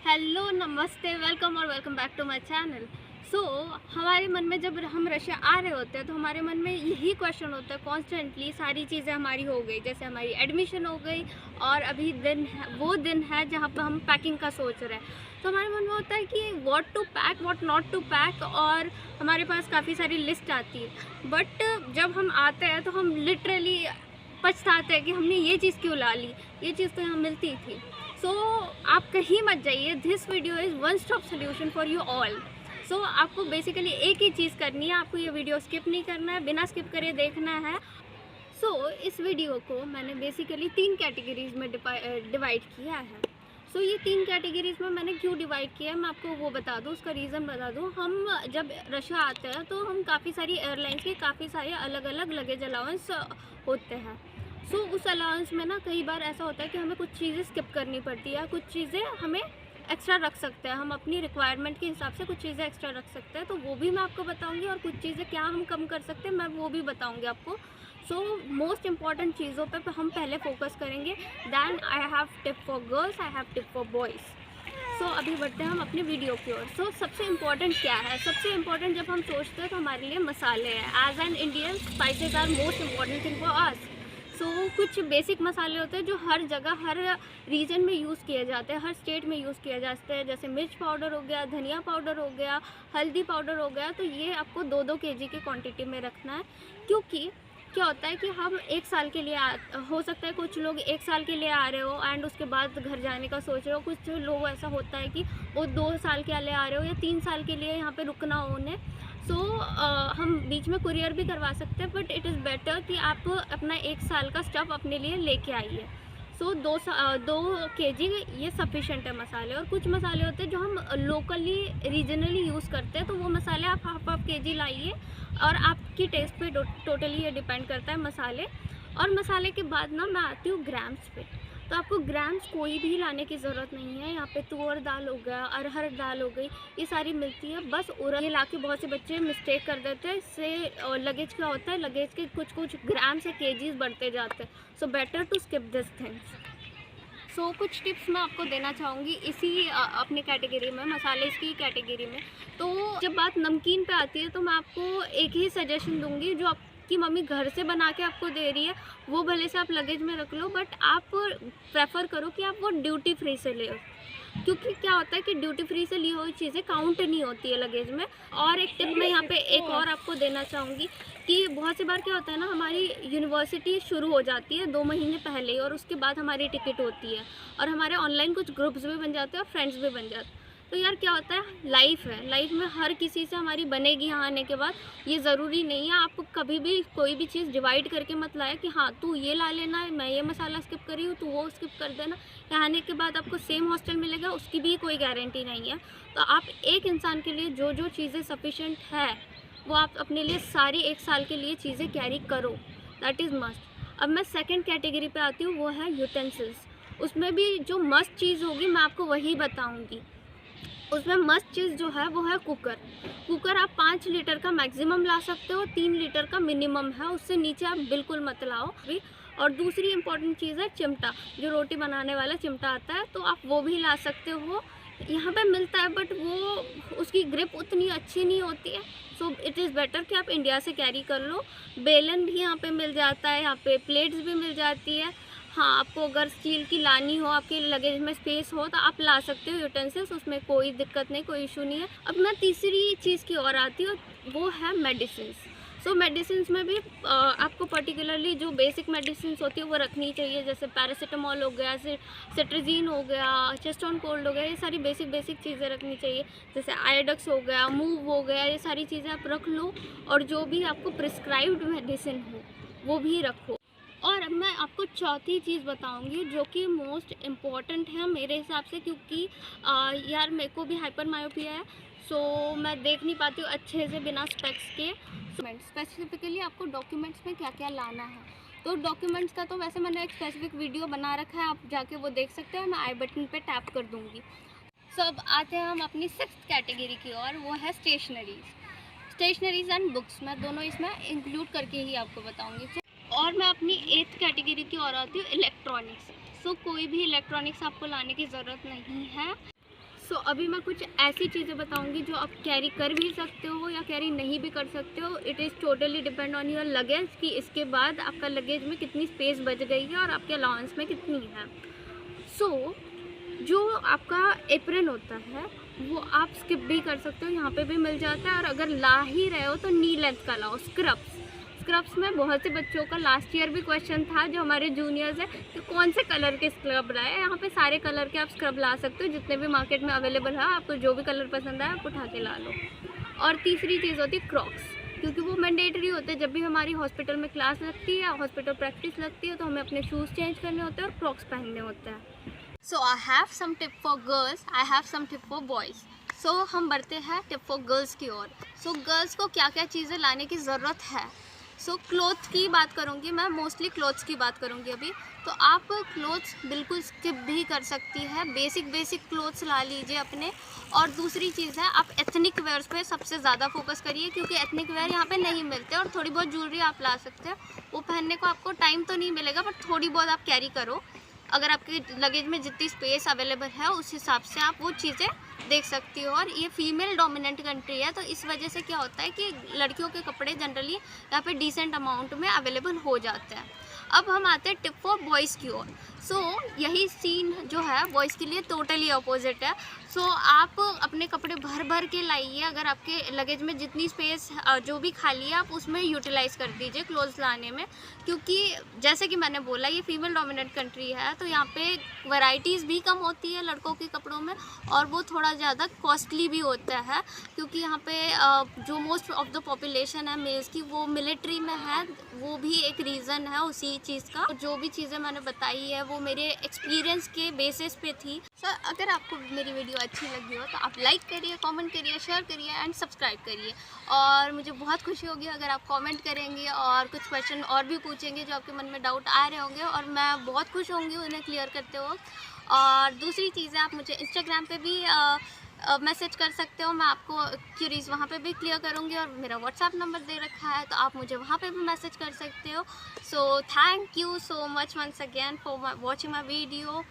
Hello, नमस्ते, welcome और welcome back to my channel. So हमारे मन में जब हम रशिया आ रहे होते हैं तो हमारे मन में यही क्वेश्चन होता है कॉन्स्टेंटली। सारी चीज़ें हमारी हो गई, जैसे हमारी एडमिशन हो गई और अभी वो दिन है जहाँ पर हम पैकिंग का सोच रहे हैं। तो हमारे मन में होता है कि what to pack, what not to pack, और हमारे पास काफ़ी सारी लिस्ट आती है। बट जब हम आते हैं तो हम लिटरली पछताते हैं कि हमने ये चीज़ क्यों ला ली, ये चीज़ तो यहाँ मिलती थी। सो आप कहीं मत जाइए, this video is one stop solution for you all. So आपको बेसिकली एक ही चीज़ करनी है, आपको ये वीडियो स्किप नहीं करना है, बिना स्किप करे देखना है। सो इस वीडियो को मैंने बेसिकली 3 कैटेगरीज में डिवाइड किया है। सो ये 3 कैटेगरीज में मैंने क्यों डिवाइड किया है मैं आपको वो बता दूँ, उसका रीज़न बता दूँ। हम जब रशिया आते हैं तो हम काफ़ी सारी एयरलाइंस के काफ़ी सारे अलग अलग लगेज अलाउंस होते हैं। सो उस अलाउंस में ना कई बार ऐसा होता है कि हमें कुछ चीज़ें स्किप करनी पड़ती है, कुछ चीज़ें हमें एक्स्ट्रा रख सकते हैं, हम अपनी रिक्वायरमेंट के हिसाब से कुछ चीज़ें एक्स्ट्रा रख सकते हैं, तो वो भी मैं आपको बताऊंगी। और कुछ चीज़ें क्या हम कम कर सकते हैं मैं वो भी बताऊंगी आपको। सो मोस्ट इम्पॉर्टेंट चीज़ों पे हम पहले फोकस करेंगे। Then I have tip for girls, I have tip for boys. So अभी बढ़ते हैं हम अपने वीडियो की ओर। सो सबसे इम्पॉर्टेंट क्या है? सबसे इम्पॉर्टेंट जब हम सोचते हैं तो हमारे लिए मसाले हैं। As an Indian, spices are most important thing for us. So कुछ बेसिक मसाले होते हैं जो हर जगह, हर रीजन में यूज़ किए जाते हैं, हर स्टेट में यूज़ किए जाते हैं। जैसे मिर्च पाउडर हो गया, धनिया पाउडर हो गया, हल्दी पाउडर हो गया। तो ये आपको 2-2 केजी की क्वांटिटी में रखना है, क्योंकि क्या होता है कि हम 1 साल के लिए हो सकता है कुछ लोग 1 साल के लिए आ रहे हो एंड उसके बाद घर जाने का सोच रहे हो। कुछ लोग ऐसा होता है कि वो 2 साल के लिए आ रहे हो या 3 साल के लिए यहाँ पे रुकना हो उन्हें। सो हम बीच में कुरियर भी करवा सकते हैं, बट इट इज़ बेटर कि आप अपना 1 साल का स्टफ अपने लिए लेके आइए। सो 2 केजी ये सफिशेंट है मसाले। और कुछ मसाले होते हैं जो हम लोकली रीजनली यूज़ करते हैं, तो वो मसाले आप हाफ केजी लाइए। और आपकी टेस्ट पे टोटली ये डिपेंड करता है मसाले। और मसाले के बाद ना मैं आती हूँ ग्राम्स पे। तो आपको ग्राम्स कोई भी लाने की ज़रूरत नहीं है। यहाँ पे तुअर दाल हो गया, अरहर दाल हो गई, ये सारी मिलती है। बस उड़द ये लाके बहुत से बच्चे मिस्टेक कर देते हैं। इससे लगेज क्या होता है, लगेज के कुछ ग्राम से केजीज बढ़ते जाते हैं। So better to skip this things. So कुछ टिप्स मैं आपको देना चाहूँगी इसी अपनी कैटेगरी में, मसाले की कैटेगरी में। तो जब बात नमकीन पे आती है तो मैं आपको एक ही सजेशन दूँगी जो आपकी मम्मी घर से बना के आपको दे रही है, वो भले से आप लगेज में रख लो, बट आप प्रेफर करो कि आप वो ड्यूटी फ्री से ले। क्योंकि क्या होता है कि ड्यूटी फ्री से ली हुई चीज़ें काउंट नहीं होती है लगेज में। और एक टिप मैं यहाँ पे एक और आपको देना चाहूँगी कि बहुत सी बार क्या होता है ना, हमारी यूनिवर्सिटी शुरू हो जाती है 2 महीने पहले ही, और उसके बाद हमारी टिकट होती है और हमारे ऑनलाइन कुछ ग्रुप्स भी बन जाते हैं और फ्रेंड्स भी बन जाते हैं। तो यार क्या होता है, लाइफ है, लाइफ में हर किसी से हमारी बनेगी यहाँ आने के बाद। ये ज़रूरी नहीं है, आप कभी भी कोई भी चीज़ डिवाइड करके मत लाए कि हाँ तू ये ला लेना है, मैं ये मसाला स्किप कर रही हूँ, तू वो स्किप कर देना। यहाँ आने के बाद आपको सेम हॉस्टल मिलेगा, उसकी भी कोई गारंटी नहीं है। तो आप एक इंसान के लिए जो जो चीज़ें सफिशेंट है वो आप अपने लिए सारी 1 साल के लिए चीज़ें कैरी करो, दैट इज़ मस्ट। अब मैं सेकंड कैटेगरी पे आती हूँ, वो है यूटेंसिल्स। उसमें भी जो मस्ट चीज़ होगी मैं आपको वही बताऊँगी। उसमें मस्ट चीज़ जो है वो है कुकर। कुकर आप 5 लीटर का मैक्सिमम ला सकते हो, 3 लीटर का मिनिमम है, उससे नीचे आप बिल्कुल मत लाओ भी। और दूसरी इंपॉर्टेंट चीज़ है चिमटा, जो रोटी बनाने वाला चिमटा आता है, तो आप वो भी ला सकते हो। यहाँ पे मिलता है बट वो उसकी ग्रिप उतनी अच्छी नहीं होती है। सो इट इज़ बेटर कि आप इंडिया से कैरी कर लो। बेलन भी यहाँ पे मिल जाता है, यहाँ पे प्लेट्स भी मिल जाती है। हाँ, आपको अगर स्टील की लानी हो, आपके लगेज में स्पेस हो, तो आप ला सकते हो यूटेंसिल्स, उसमें कोई दिक्कत नहीं, कोई इशू नहीं है। अब मैं तीसरी चीज़ की ओर आती हूँ, वो है मेडिसिन्स। सो मेडिसिन्स में भी आपको पर्टिकुलरली जो बेसिक मेडिसिन्स होती है वो रखनी चाहिए। जैसे पैरासीटामॉल हो गया, सेट्रिजीन हो गया, चेस्ट ऑन कोल्ड हो गया, ये सारी बेसिक चीज़ें रखनी चाहिए। जैसे आयोडेक्स हो गया, मूव हो गया, ये सारी चीज़ें आप रख लो। और जो भी आपको प्रिस्क्राइब्ड मेडिसिन हो वो भी रखो। और अब मैं आपको चौथी चीज़ बताऊंगी जो कि मोस्ट इम्पॉर्टेंट है मेरे हिसाब से, क्योंकि यार मेरे को भी हाइपर मायोपिया है। सो मैं देख नहीं पाती हूँ अच्छे से बिना स्पेक्स के। स्पेसिफिकली आपको डॉक्यूमेंट्स में क्या क्या लाना है, तो डॉक्यूमेंट्स का तो वैसे मैंने एक स्पेसिफिक वीडियो बना रखा है, आप जाके वो देख सकते हैं, मैं आई बटन पे टैप कर दूँगी। सो अब आते हैं हम अपनी 6th कैटेगरी की ओर, वो है स्टेशनरीज एंड बुक्स। मैं दोनों इसमें इंक्लूड करके ही आपको बताऊँगी। और मैं अपनी 8th कैटेगरी की ओर आती हूँ, इलेक्ट्रॉनिक्स। सो कोई भी इलेक्ट्रॉनिक्स आपको लाने की ज़रूरत नहीं है। सो अभी मैं कुछ ऐसी चीज़ें बताऊंगी जो आप कैरी कर भी सकते हो या कैरी नहीं भी कर सकते हो। It is totally depend on your luggage कि इसके बाद आपका लगेज में कितनी स्पेस बच गई है और आपके अलाउंस में कितनी है। सो जो आपका एप्रन होता है वो आप स्किप भी कर सकते हो, यहाँ पे भी मिल जाता है। और अगर ला ही रहे हो तो नी लेंथ का लाओ। स्क्रब्स में बहुत से बच्चों का लास्ट ईयर भी क्वेश्चन था जो हमारे जूनियर्स हैं कि कौन से कलर के स्क्रब लाए। यहाँ पे सारे कलर के आप स्क्रब ला सकते हो, जितने भी मार्केट में अवेलेबल है। आपको जो भी कलर पसंद आए आप उठा के ला लो। और तीसरी चीज़ होती है क्रॉक्स, क्योंकि वो मैंडेटरी होते हैं। जब भी हमारी हॉस्पिटल में क्लास लगती है या हॉस्पिटल प्रैक्टिस लगती है तो हमें अपने शूज़ चेंज करने होते हैं और क्रॉक्स पहनने होते हैं। So I have some tip for girls, I have some tip for boys. So हम बढ़ते हैं टिप फॉर गर्ल्स की ओर। सो गर्ल्स को क्या क्या चीज़ें लाने की ज़रूरत है। सो क्लोथ्स की बात करूँगी मैं, मोस्टली क्लोथ्स की बात करूँगी अभी। तो आप क्लोथ्स बिल्कुल स्किप भी कर सकती है, बेसिक क्लोथ्स ला लीजिए अपने। और दूसरी चीज़ है आप एथनिक वेयर्स पे सबसे ज़्यादा फोकस करिए, क्योंकि एथनिक वेयर यहाँ पे नहीं मिलते। और थोड़ी बहुत ज्वेलरी आप ला सकते हो, वो पहनने को आपको टाइम तो नहीं मिलेगा बट थोड़ी बहुत आप कैरी करो। अगर आपके लगेज में जितनी स्पेस अवेलेबल है उस हिसाब से आप वो चीज़ें देख सकती हो। और ये फीमेल डोमिनेंट कंट्री है तो इस वजह से क्या होता है कि लड़कियों के कपड़े जनरली यहाँ पे डिसेंट अमाउंट में अवेलेबल हो जाते हैं। अब हम आते हैं टिप फॉर बॉयज़ की ओर। सो यही सीन जो है बॉयज़ के लिए टोटली अपोजिट है। सो आप अपने कपड़े भर भर के लाइए। अगर आपके लगेज में जितनी स्पेस जो भी खाली है आप उसमें यूटिलाइज़ कर दीजिए क्लोथ्स लाने में, क्योंकि जैसे कि मैंने बोला ये फीमेल डोमिनेंट कंट्री है तो यहाँ पे वैरायटीज़ भी कम होती है लड़कों के कपड़ों में, और वो थोड़ा ज़्यादा कॉस्टली भी होता है, क्योंकि यहाँ पे जो मोस्ट ऑफ द पॉपुलेशन है मेल्स की वो मिलिट्री में है। वो भी एक रीज़न है उसी चीज़ का। जो भी चीज़ें मैंने बताई है वो मेरे एक्सपीरियंस के बेसिस पे थी। सो अगर आपको मेरी वीडियो अच्छी लगी हो तो आप लाइक करिए, कमेंट करिए, शेयर करिए एंड सब्सक्राइब करिए। और मुझे बहुत खुशी होगी अगर आप कमेंट करेंगे और कुछ क्वेश्चन और भी पूछेंगे जो आपके मन में डाउट आ रहे होंगे, और मैं बहुत खुश होंगी उन्हें क्लियर करते वक्त। और दूसरी चीज़ है आप मुझे इंस्टाग्राम पे भी मैसेज कर सकते हो, मैं आपको क्यूरीज वहाँ पे भी क्लियर करूँगी। और मेरा व्हाट्सएप नंबर दे रखा है तो आप मुझे वहाँ पे भी मैसेज कर सकते हो। So thank you so much once again for watching my video.